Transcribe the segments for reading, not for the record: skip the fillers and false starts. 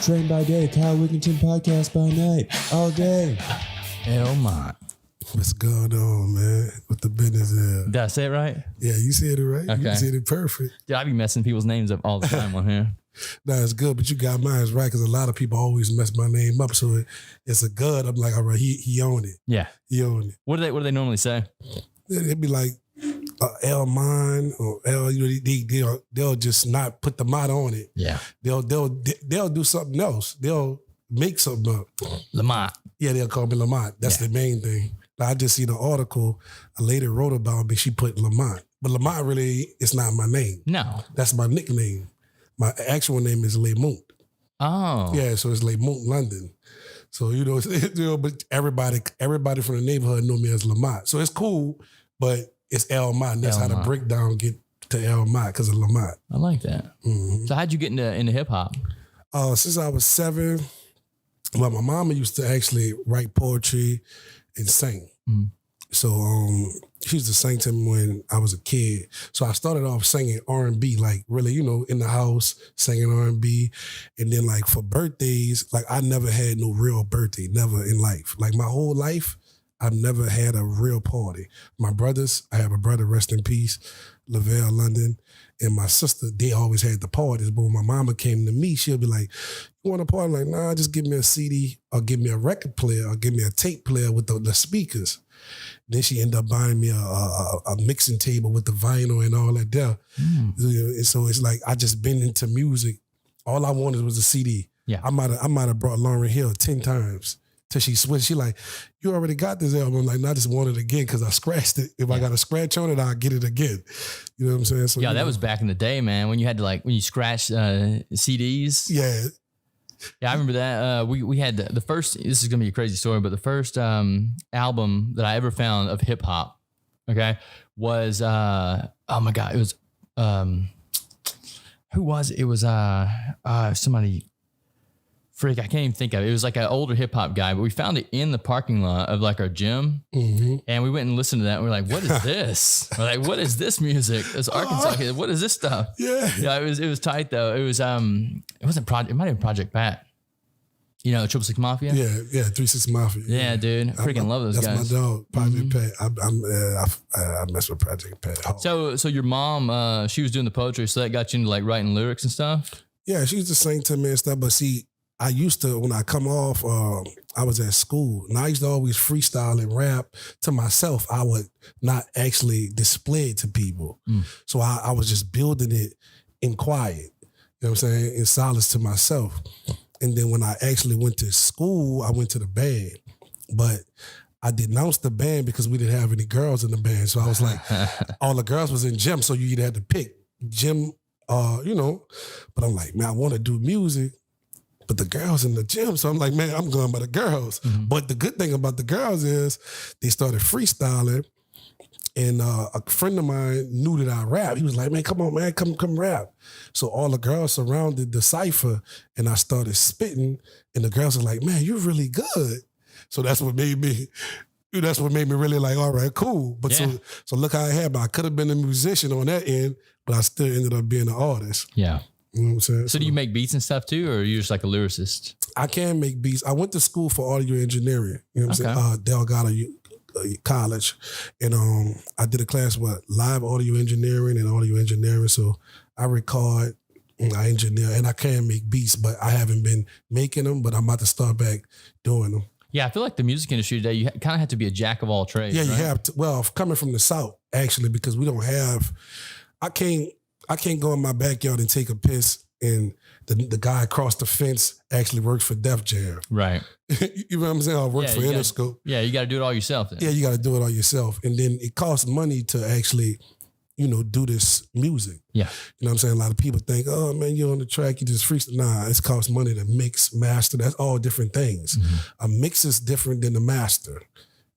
Train by day, Kyle Wigginton podcast by night, all day. L.MONT. What's going on, man? What the business is? Did I say it right? Yeah, you said it right. Okay. You said it perfect. Dude, I be messing people's names up all the time on here. No, it's good, but you got mine right because a lot of people always mess my name up. So it's a good. I'm like, all right, he owned it. Yeah. He owned it. What do they normally say? It'd be like L.MONT or L. You know, they'll just not put the mod on it. Yeah. They'll do something else. They'll make something up. Lamont. Yeah, they'll call me Lamont. That's the main thing. I just seen an article a lady wrote about me. She put Lamont, but Lamont really is not my name. No. That's my nickname. My actual name is L.MONT. Oh. Yeah, so it's L.MONT London. So but everybody from the neighborhood know me as Lamont. So it's cool, but it's L.MONT. That's how the breakdown get to L.MONT because of Lamont. I like that. Mm-hmm. So how'd you get into hip hop? Since I was 7, well, my mama used to actually write poetry and sing. Mm-hmm. So she used to sing to me when I was a kid. So I started off singing R&B, like really, in the house, singing R&B. And then like for birthdays, like I never had no real birthday, never in life. Like my whole life, I've never had a real party. My brothers, I have a brother, rest in peace, Lavelle London, and my sister, they always had the parties. But when my mama came to me, she'll be like, you want a party? I'm like, nah, just give me a CD or give me a record player or give me a tape player with the speakers. Then she ended up buying me a mixing table with the vinyl and all that there. And so it's like I just been into music. All I wanted was a CD. Yeah. I might have brought Lauryn Hill 10 times till she switched. She like, you already got this album. I'm like, no, I just want it again because I scratched it. If I got a scratch on it, I'll get it again. You know what I'm saying? So, yeah, that was back in the day, man, when you had to when you scratch CDs. Yeah. Yeah, I remember that. We had the first, this is going to be a crazy story, but the first album that I ever found of hip hop, okay, was, oh my God, it was, who was it? It was somebody, freak, I can't even think of it. It was like an older hip hop guy, but we found it in the parking lot of like our gym. Mm-hmm. And we went and listened to that. And we're like, what is this? We're like, what is this music? It's Arkansas kid. What is this stuff? Yeah. Yeah, it was tight though. It was, it wasn't Project, it might have been Project Pat. You know, 666 Mafia? Yeah, 3-6 Mafia. Yeah, dude. I freaking love those that's guys. That's my dog, Project Pat. I mess with Project Pat. So your mom, she was doing the poetry, so that got you into like writing lyrics and stuff? Yeah, she used to sing to me and stuff, but see, I used to, when I come off, I was at school, and I used to always freestyle and rap to myself. I would not actually display it to people. So I was just building it in quiet, you know what I'm saying, in silence to myself. And then when I actually went to school, I went to the band. But I denounced the band because we didn't have any girls in the band. So I was like, all the girls was in gym, so you either had to pick gym, But I'm like, man, I want to do music, but the girls in the gym. So I'm like, man, I'm going by the girls. Mm-hmm. But the good thing about the girls is they started freestyling. And a friend of mine knew that I rap. He was like, man, come on, man, come rap. So all the girls surrounded the cypher and I started spitting. And the girls were like, man, you're really good. So that's what made me really like, all right, cool. But so look how I had, but I could have been a musician on that end, but I still ended up being an artist. Yeah. You know what I'm saying? So do you make beats and stuff too, or are you just like a lyricist? I can make beats. I went to school for audio engineering. You know what I'm saying? Delgado College. And I did a class with live audio engineering and audio engineering. So I record, I engineer, and I can make beats, but I haven't been making them, but I'm about to start back doing them. Yeah, I feel like the music industry today, you kind of have to be a jack of all trades. Yeah, right? you have to. Well, coming from the South, actually, because we don't have, I can't go in my backyard and take a piss and the guy across the fence actually works for Def Jam. Right. You know what I'm saying? I work for Interscope. Yeah, you got to do it all yourself then. Yeah, you got to do it all yourself. And then it costs money to actually, do this music. Yeah. You know what I'm saying? A lot of people think, oh, man, you're on the track, you just freestyle. Nah, it costs money to mix, master. That's all different things. Mm-hmm. A mix is different than a master.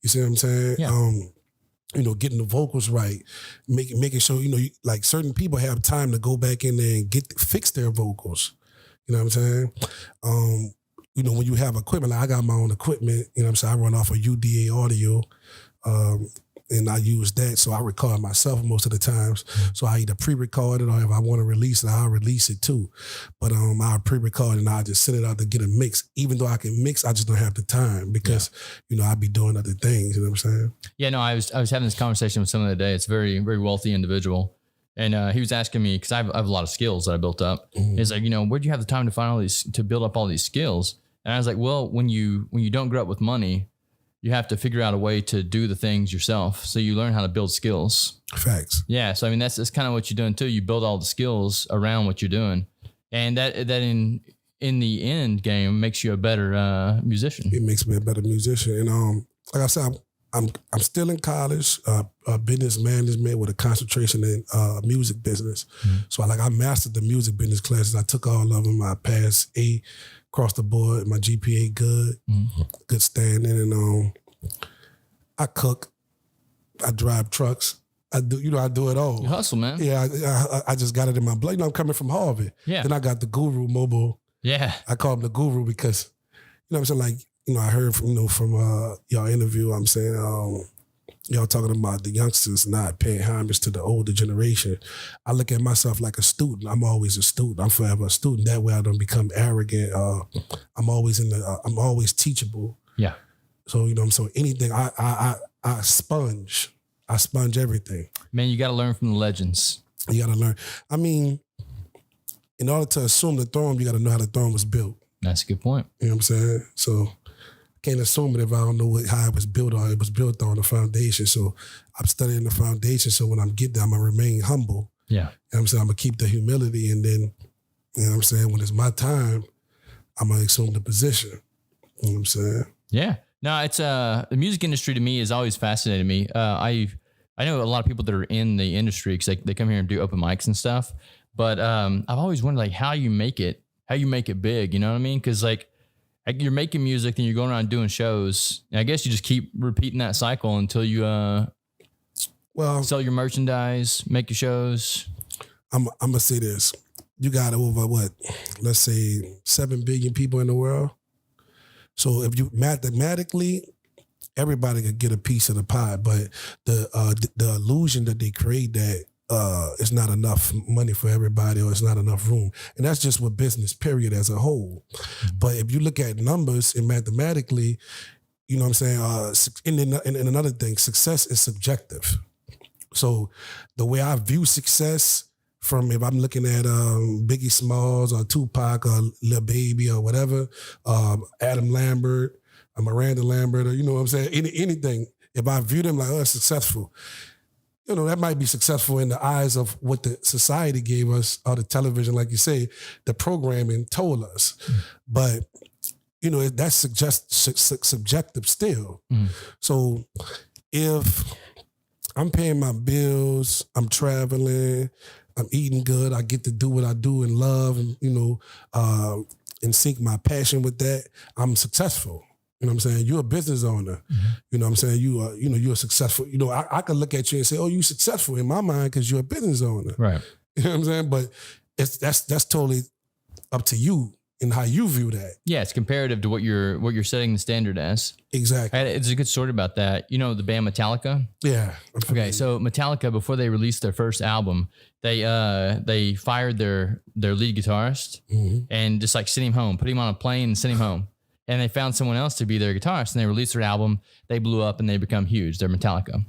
You see what I'm saying? Yeah. Getting the vocals right, making sure, like certain people have time to go back in there and fix their vocals. You know what I'm saying? When you have equipment, like I got my own equipment, you know what I'm saying? I run off of UDA audio. and I use that. So I record myself most of the times. So I either pre-record it, or if I want to release it, I'll release it too. But I'll pre-record and I'll just send it out to get a mix. Even though I can mix, I just don't have the time because, I be doing other things. You know what I'm saying? Yeah, no, I was having this conversation with someone today. It's a very, very wealthy individual. And he was asking me, because I have a lot of skills that I built up. He's like, where'd you have the time to find all these, to build up all these skills? And I was like, well, when you don't grow up with money, you have to figure out a way to do the things yourself. So you learn how to build skills. Facts. Yeah. So, I mean, that's kind of what you're doing too. You build all the skills around what you're doing. And that in the end game makes you a better musician. It makes me a better musician. And like I said, I'm still in college, business management with a concentration in music business. So I mastered the music business classes. I took all of them. I passed A across the board. My GPA good, good standing. And I cook. I drive trucks. I do it all. You hustle, man. Yeah, I just got it in my blood. I'm coming from Harvard. Yeah. Then I got the Guru Mobile. Yeah. I call him the Guru because, what I'm saying, I heard from y'all interview, I'm saying, y'all talking about the youngsters not paying homage to the older generation. I look at myself like a student. I'm always a student. I'm forever a student. That way I don't become arrogant. I'm always teachable. Yeah. So, so anything, I sponge. I sponge everything. Man, you got to learn from the legends. You got to learn. I mean, in order to assume the throne, you got to know how the throne was built. That's a good point. You know what I'm saying? So can't assume it if I don't know how it was built on. It was built on the foundation. So I'm studying the foundation. So when I'm getting there, I'm going to remain humble. Yeah. You know what I'm saying? I'm going to keep the humility. And then, you know what I'm saying? When it's my time, I'm going to assume the position. You know what I'm saying? Yeah. No, it's the music industry to me has always fascinated me. I know a lot of people that are in the industry because they come here and do open mics and stuff. But I've always wondered how you make it big. You know what I mean? Because you're making music and you're going around doing shows. And I guess you just keep repeating that cycle until you sell your merchandise, make your shows. I'm gonna say this: you got over let's say 7 billion people in the world. So if you mathematically, everybody could get a piece of the pie, but the illusion that they create that it's not enough money for everybody or it's not enough room. And that's just with business, period, as a whole. But if you look at numbers and mathematically, you know what I'm saying? And another thing, success is subjective. So the way I view success from if I'm looking at Biggie Smalls or Tupac or Lil Baby or whatever, Adam Lambert or Miranda Lambert or, you know what I'm saying? Anything, if I view them like, successful, that might be successful in the eyes of what the society gave us, or the television, like you say, the programming told us. But, that's subjective still. So if I'm paying my bills, I'm traveling, I'm eating good, I get to do what I do and love, and, and sync my passion with that, I'm successful. You know what I'm saying? You're a business owner. You know what I'm saying? You are, you're successful. I could look at you and say, oh, you're successful in my mind because you're a business owner. Right. You know what I'm saying? But that's totally up to you and how you view that. Yeah, it's comparative to what you're setting the standard as. Exactly. It's a good story about that. The band Metallica? Yeah. Okay, so Metallica, before they released their first album, they fired their lead guitarist and just sent him home, put him on a plane and sent him home. And they found someone else to be their guitarist, and they released their album. They blew up and they become huge. They're Metallica.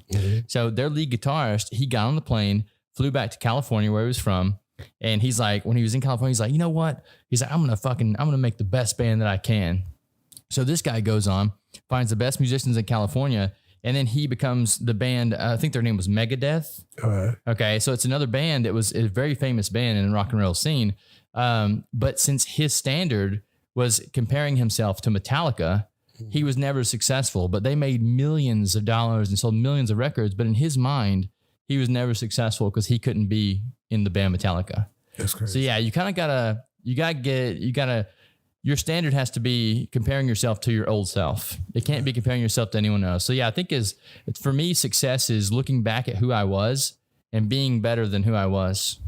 So their lead guitarist, he got on the plane, flew back to California where he was from. And he's like, when he was in California, he's like, you know what? He's like, I'm going to make the best band that I can. So this guy goes on, finds the best musicians in California, and then he becomes the band. I think their name was Megadeth. All right. Okay. So it's another band that was a very famous band in the rock and roll scene. But since his standard was comparing himself to Metallica, he was never successful, but they made millions of dollars and sold millions of records. But in his mind, he was never successful because he couldn't be in the band Metallica. That's crazy. So yeah, your standard has to be comparing yourself to your old self. It can't be comparing yourself to anyone else. So yeah, I think for me, success is looking back at who I was and being better than who I was.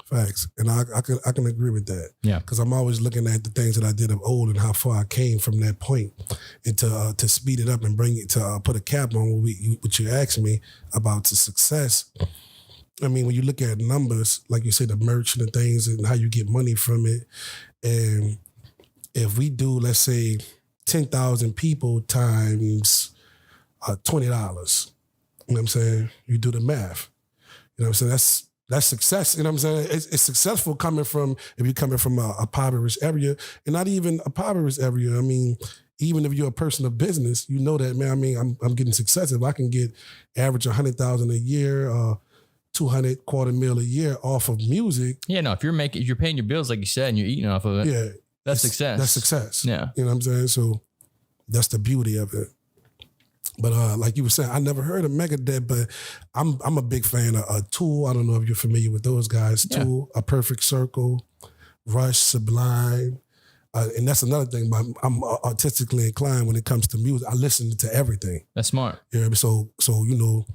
Facts. And I can agree with that. Yeah. Because I'm always looking at the things that I did of old and how far I came from that point, and to speed it up and bring it to put a cap on what you asked me about the success. I mean, when you look at numbers, like you said, the merch and the things and how you get money from it. And if we do, let's say, 10,000 people times $20, you know what I'm saying? You do the math. You know what I'm saying? That's success. You know what I'm saying? It's successful if you're coming from a impoverished area, and not even a impoverished area. I mean, even if you're a person of business, you know that, man. I mean, I'm getting success. If I can get average 100,000 a year, 200 $250,000 a year off of music. Yeah, no, if you're paying your bills, like you said, and you're eating off of it. Yeah. That's success. That's success. Yeah. You know what I'm saying? So that's the beauty of it. But like you were saying, I never heard of Megadeth, but I'm a big fan of Tool. I don't know if you're familiar with those guys. Yeah. Tool, A Perfect Circle, Rush, Sublime. And that's another thing. I'm artistically inclined when it comes to music. I listen to everything. That's smart. Yeah. So you know,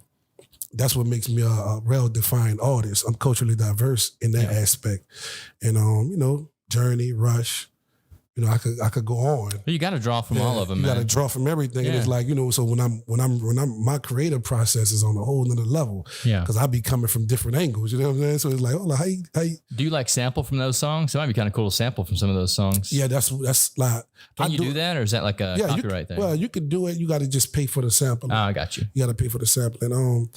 that's what makes me a well-defined artist. I'm culturally diverse in that aspect. And you know, Journey, Rush. You know, I could go on. You got to draw from all of them. You got to draw from everything. Yeah. And it's like, you know, so when I'm my creative process is on a whole nother level. Yeah. Because I be coming from different angles. You know what I'm saying? So it's like, oh, how you do you like sample from those songs? It might be kind of cool to sample from some of those songs. Yeah, that's like. Can you do that, or is that like a copyright thing? Well, you could do it. You got to just pay for the sample. Oh, I got you. You got to pay for the sample. And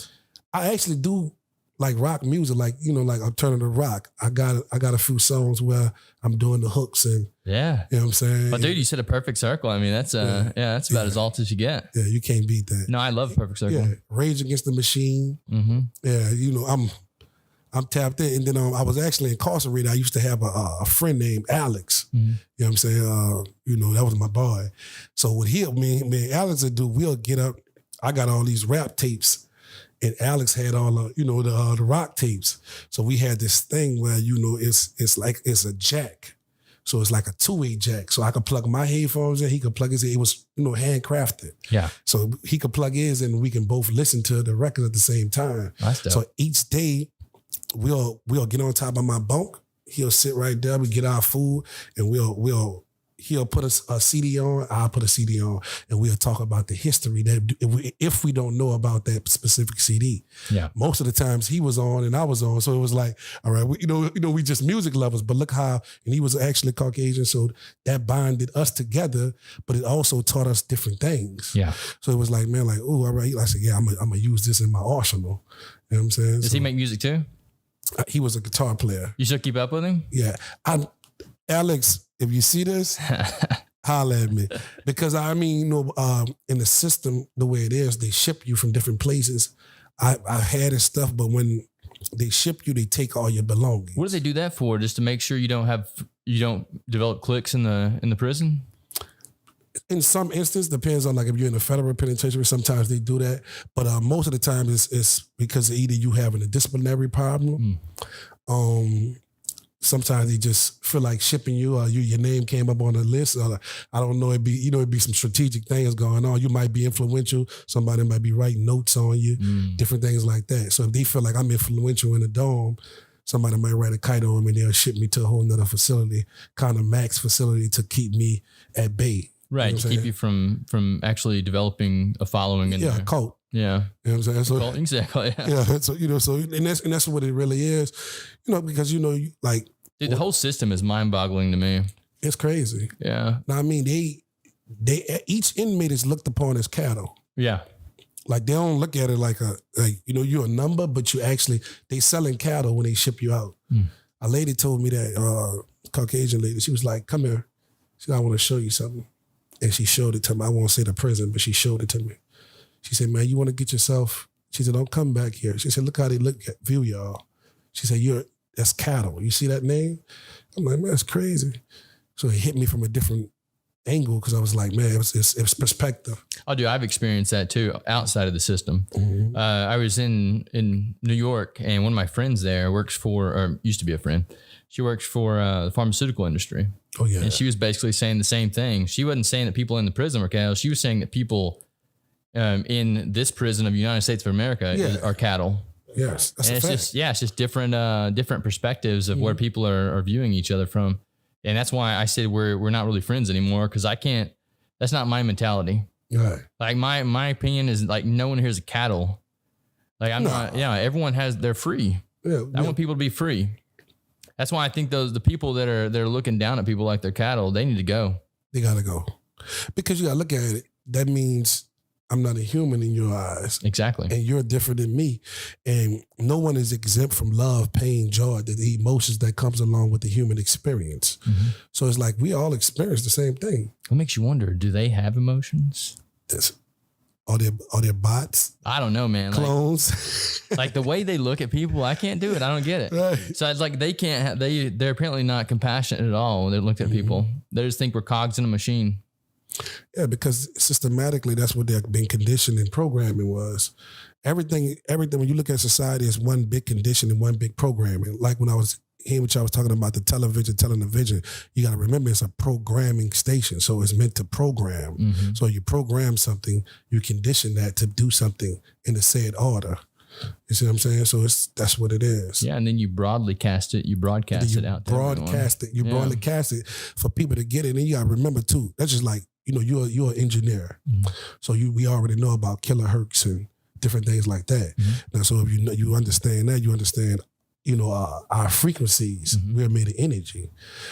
I actually do like rock music, like, you know, like alternative rock. I got a few songs where I'm doing the hooks and you know what I'm saying. But dude, you said A Perfect Circle. I mean, that's that's about as alt as you get. Yeah, you can't beat that. No, I love Perfect Circle. Yeah, Rage Against the Machine. Mm-hmm. Yeah, you know, I'm tapped in. And then I was actually incarcerated. I used to have a friend named Alex. Mm-hmm. You know what I'm saying? You know, that was my boy. So what me and Alex would do, we'll get up. I got all these rap tapes. And Alex had all the rock tapes. So we had this thing where, you know, it's a jack. So it's like a two-way jack. So I could plug my headphones in, he could plug his in. It was, you know, handcrafted. Yeah. So he could plug his in and we can both listen to the record at the same time. That's dope. So each day we'll get on top of my bunk. He'll sit right there. We get our food and he'll put a CD on, I'll put a CD on, and we'll talk about the history that if we don't know about that specific CD. Yeah. Most of the times he was on and I was on, so it was like, all right, we just music lovers, but look how, and he was actually Caucasian, so that bonded us together, but it also taught us different things. Yeah. So it was like, man, like, oh, all right. I said, yeah, I'm gonna use this in my arsenal. You know what I'm saying? Does he make music too? He was a guitar player. You should keep up with him? Yeah. Alex, if you see this, holler at me. Because I mean, you know, in the system, the way it is, they ship you from different places. I had his stuff, but when they ship you, they take all your belongings. What do they do that for? Just to make sure you don't develop cliques in the prison? In some instances, depends on, like, if you're in a federal penitentiary, sometimes they do that. But most of the time it's because either you having a disciplinary problem. Sometimes they just feel like shipping you, or your name came up on the list. Or I don't know, it'd be some strategic things going on. You might be influential. Somebody might be writing notes on you, different things like that. So if they feel like I'm influential in the dome, somebody might write a kite on me and they'll ship me to a whole nother facility, kind of max facility to keep me at bay. Right, you know to keep you from actually developing a following in there. Yeah, a cult. Yeah. You know what I'm saying? So, exactly. Yeah. Yeah. So, you know, and that's what it really is. You know, because, you know, like, dude, the whole system is mind-boggling to me. It's crazy. Yeah. Now, I mean, they each inmate is looked upon as cattle. Yeah. Like, they don't look at it like you know, you're a number, but they selling cattle when they ship you out. A lady told me that, Caucasian lady, she was like, come here. She said, I want to show you something. And she showed it to me. I won't say the prison, but she showed it to me. She said, man, you want to get yourself, she said, don't come back here. She said, look how they view y'all. She said, that's cattle. You see that name? I'm like, man, that's crazy. So it hit me from a different angle because I was like, man, it's perspective. Oh, dude, I've experienced that too outside of the system. Mm-hmm. I was in New York, and one of my friends there used to be a friend. She works for the pharmaceutical industry. Oh, yeah. And she was basically saying the same thing. She wasn't saying that people in the prison were cattle. She was saying that people in this prison of the United States of America are cattle. Yes, that's And a it's fact. just, it's just different perspectives of where people are viewing each other from. And that's why I said we're not really friends anymore. Cause that's not my mentality. Right. Like my opinion is like, no one here is a cattle. Like I'm not, everyone they're free. Yeah, I want people to be free. That's why I think the people that are looking down at people like they're cattle, they need to go. They gotta go. Because you gotta look at it. That means I'm not a human in your eyes. Exactly. And you're different than me. And no one is exempt from love, pain, joy, the emotions that comes along with the human experience. Mm-hmm. So it's like we all experience the same thing. What makes you wonder, do they have emotions? Are there bots? I don't know, man. Clones? Like the way they look at people, I can't do it. I don't get it. Right. So it's like they can't, they're apparently not compassionate at all when they look at people. They just think we're cogs in a machine. Yeah, because systematically, that's what they've been conditioned in programming was. Everything, when you look at society, is one big condition and one big programming. Like when I was hearing what y'all was talking about the television, telling the vision, you got to remember it's a programming station. So it's meant to program. Mm-hmm. So you program something, you condition that to do something in the said order. You see what I'm saying? So that's what it is. Yeah, and then you broadcast it. You broadcast it out. Broadcast it. You broadcast it for people to get it. And you got to remember too, that's just like, you're an engineer. Mm-hmm. So we already know about kilohertz and different things like that. Mm-hmm. Now, so if you understand that, you understand, our frequencies, we're made of energy.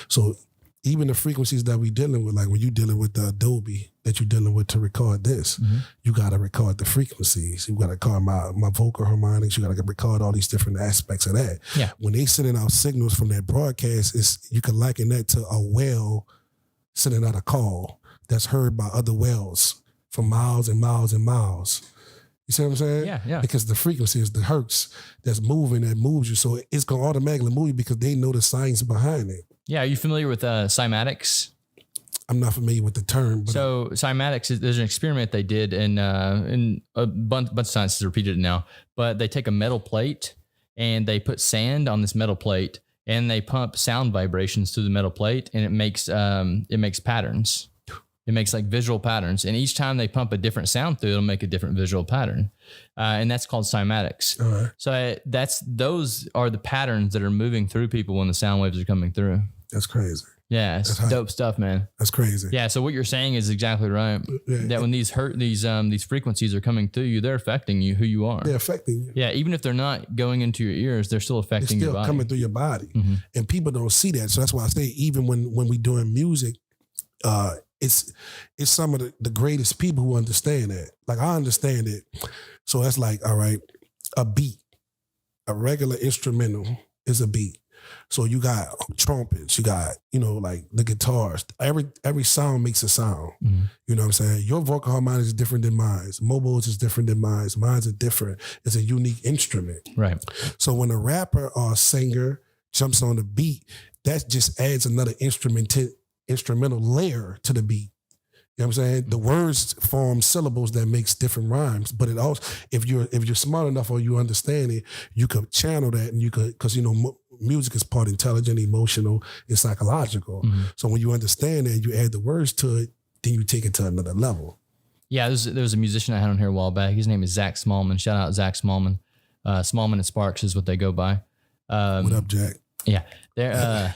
So even the frequencies that we're dealing with, like when you're dealing with the Adobe that you're dealing with to record this, you got to record the frequencies. You got to record my vocal harmonics. You got to record all these different aspects of that. Yeah. When they sending out signals from that broadcast, you can liken that to a whale sending out a call that's heard by other whales for miles and miles and miles. You see what I'm saying? Yeah. Because the frequency is the hertz that's moving, that moves you. So it's going to automatically move you because they know the science behind it. Yeah. Are you familiar with cymatics? I'm not familiar with the term. But so cymatics, there's an experiment they did and a bunch of scientists repeated it now, but they take a metal plate and they put sand on this metal plate and they pump sound vibrations through the metal plate and it makes patterns. It makes like visual patterns. And each time they pump a different sound through, it'll make a different visual pattern. And that's called cymatics. All right. So those are the patterns that are moving through people when the sound waves are coming through. That's crazy. Yeah. It's dope stuff, man. That's crazy. Yeah. So what you're saying is exactly right. That when these frequencies are coming through you, they're affecting you, who you are. They're affecting you. Yeah. Even if they're not going into your ears, they're still affecting your body. They're still coming through your body. Mm-hmm. And people don't see that. So that's why I say, even when we doing music, it's some of the greatest people who understand that. Like I understand it. So that's like, all right, a beat, a regular instrumental is a beat. So you got trumpets, you got, like the guitars. Every sound makes a sound. Mm-hmm. You know what I'm saying? Your vocal harmonics is different than mine. Mobiles is different than mine. Mine's are different. It's a unique instrument. Right. So when a rapper or a singer jumps on the beat, that just adds another instrumental layer to the beat. You know what I'm saying? The words form syllables that makes different rhymes, but it also, if you're smart enough or you understand it, you could channel that and you could, because music is part intelligent, emotional, and psychological. Mm-hmm. So when you understand that, you add the words to it, then you take it to another level. Yeah, there was a musician I had on here a while back. His name is Zach Smallman. Shout out Zach Smallman. Smallman and Sparks is what they go by. What up, Jack? Yeah. I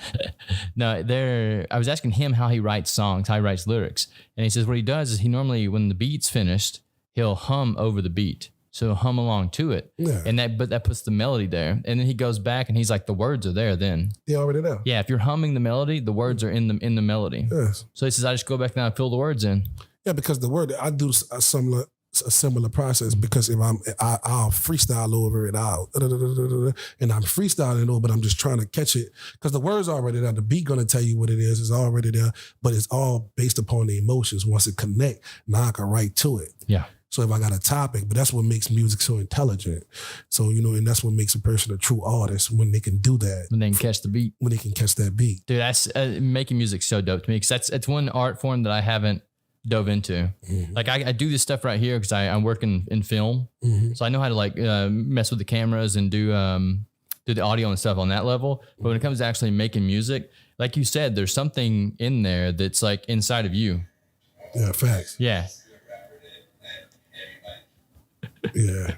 was asking him how he writes songs, how he writes lyrics. And he says what he does is he normally, when the beat's finished, he'll hum over the beat. So he'll hum along to it. Yeah. And that puts the melody there. And then he goes back and he's like, the words are there then. They're already there. Yeah. If you're humming the melody, the words are in the melody. Yes. So he says, I just go back now and fill the words in. Yeah, because the word, I do a similar process, because if I'll freestyle over it out, and I'm freestyling over, but I'm just trying to catch it because the word's already there. The beat gonna tell you what it is. It's already there, but it's all based upon the emotions. Once it connect, now I can write to it. Yeah. So if I got a topic, but that's what makes music so intelligent. So, and that's what makes a person a true artist, when they can do that. When they can catch the beat. When they can catch that beat. Dude, that's making music so dope to me, because it's one art form that I haven't dove into. Mm-hmm. Like I do this stuff right here because I'm working in film. Mm-hmm. So I know how to mess with the cameras and do the audio and stuff on that level. But when it comes to actually making music, like you said, there's something in there that's like inside of you. Yeah, facts. Yeah. Yeah.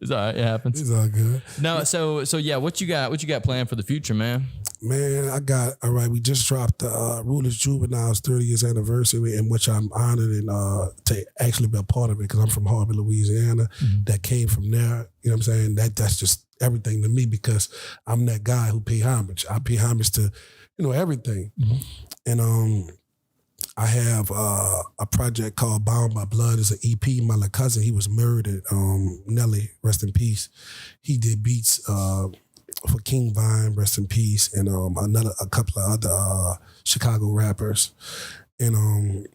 It's all right. It happens. It's all good. No, so yeah, what you got planned for the future, man? Man, all right, we just dropped the Rulers Juveniles 30th anniversary, in which I'm honored and to actually be a part of it, because I'm from Harvey, Louisiana. That came from there. You know what I'm saying? That's just everything to me, because I'm that guy who pay homage. I pay homage to, everything. And I have a project called Bound by Blood. It's an EP. My little cousin, he was murdered. Nelly, rest in peace. He did beats for King Vine, rest in peace, and a couple of other Chicago rappers. And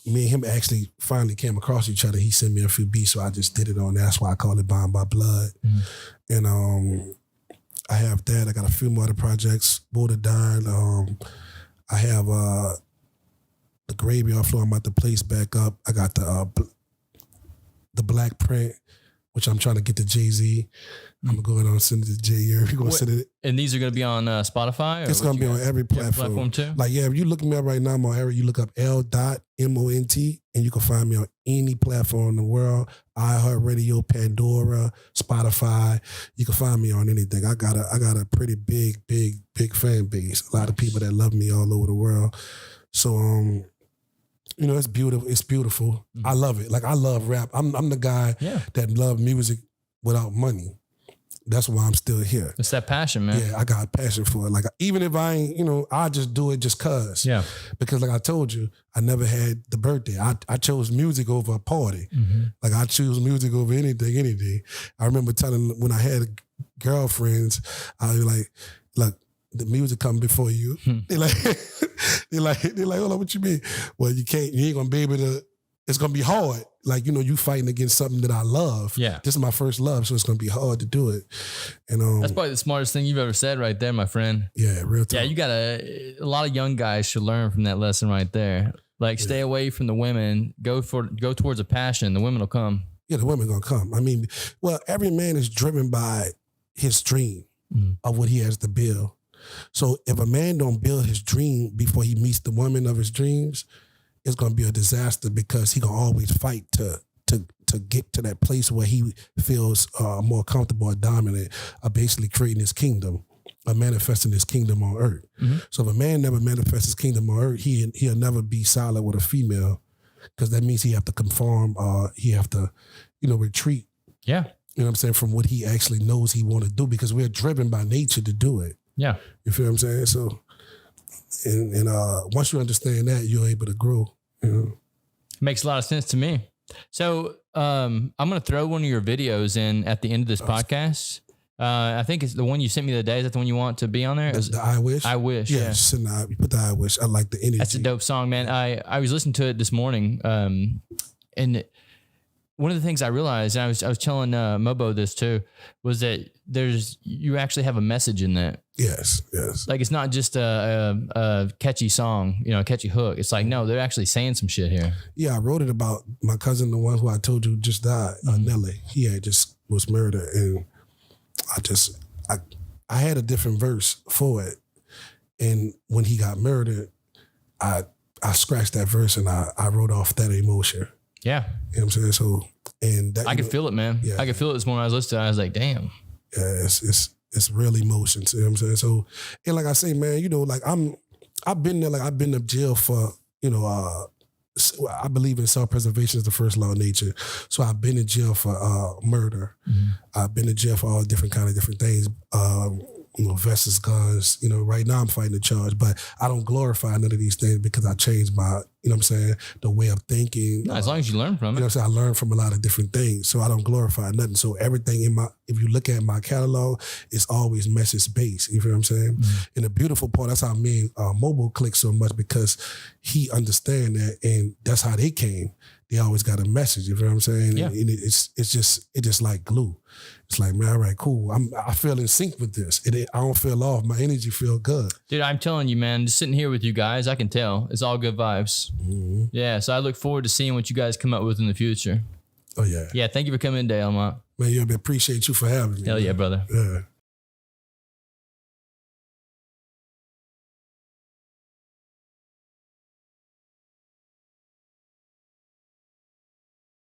me and him actually finally came across each other. He sent me a few beats, so I just did it on. That's why I call it Bound by Blood. And I have that. I got a few more other projects. Border Dine. I have the Graveyard Floor. I'm about to place back up. I got the Black Print, which I'm trying to get to Jay-Z. I'm going to send it to Jay. We're going to send it. And these are going to be on Spotify? It's going to be on every platform. Too? Like, if you look me up right now, you look up L.MONT, and you can find me on any platform in the world. iHeartRadio, Pandora, Spotify. You can find me on anything. I got a pretty big fan base. A lot of people that love me all over the world. So, it's beautiful. It's beautiful. I love it. Like, I love rap. I'm the guy that love music without money. That's why I'm still here. It's that passion, man. Yeah, I got a passion for it. Like, even if I ain't, I just do it just cause. Yeah. Because like I told you, I never had the birthday. I chose music over a party. Like, I choose music over anything, any day. I remember telling, when I had girlfriends, I was like, look, the music come before you. They're like, hold on, what you mean? Well, you ain't gonna be able to, it's gonna be hard. Like, you fighting against something that I love. Yeah. This is my first love, so it's gonna be hard to do it. And that's probably the smartest thing you've ever said right there, my friend. Yeah, real talk. Yeah, you got a lot of young guys should learn from that lesson right there. Like, stay away from the women, go towards a passion. The women will come. Yeah, the women gonna come. I mean, well, every man is driven by his dream of what he has to build. So if a man don't build his dream before he meets the woman of his dreams, it's going to be a disaster, because he going to always fight to get to that place where he feels more comfortable or dominant, basically creating his kingdom, manifesting his kingdom on earth. So if a man never manifests his kingdom on earth, he'll never be solid with a female, because that means he have to conform, he have to, retreat. Yeah. You know what I'm saying? From what he actually knows he want to do, because we're driven by nature to do it. Yeah. You feel what I'm saying? So, and once you understand that, you're able to grow. Makes a lot of sense to me. So I'm going to throw one of your videos in at the end of this podcast. I think it's the one you sent me the other day. Is that the one you want to be on there? The I Wish? I Wish, yeah. You put the I Wish. I like the energy. That's a dope song, man. I was listening to it this morning, and one of the things I realized, and I was telling Mobo this too, was that you actually have a message in that. Yes. Like, it's not just a catchy song, a catchy hook. It's like, no, they're actually saying some shit here. Yeah, I wrote it about my cousin, the one who I told you just died, Nelly. He had just was murdered, and I had a different verse for it. And when he got murdered, I scratched that verse, and I wrote off that emotion. Yeah. You know what I'm saying? So, and that, I could feel it, man. Yeah. I could feel it this morning. I was listening. I was like, damn. Yeah, it's real emotions. You know what I'm saying? So, and like I say, man, like I've been there, like I've been to jail for, I believe in self-preservation is the first law of nature. So I've been in jail for murder. I've been in jail for all different things. Versus guns. Right now I'm fighting a charge, but I don't glorify none of these things, because I changed my, the way of thinking. No, as long as you learn from it. I learned from a lot of different things, so I don't glorify nothing. So everything if you look at my catalog, it's always message based. You feel what I'm saying? And the beautiful part, that's how me and Mobile click so much, because he understand that, and that's how they came. They always got a message. You feel what I'm saying? Yeah. And it's just like glue. It's like, man, all right, cool. I feel in sync with this. I don't feel off. My energy feel good. Dude, I'm telling you, man, just sitting here with you guys, I can tell. It's all good vibes. Yeah, so I look forward to seeing what you guys come up with in the future. Oh, yeah. Yeah, thank you for coming in today, L.MONT. Man, I appreciate you for having me. Hell yeah, brother. Yeah.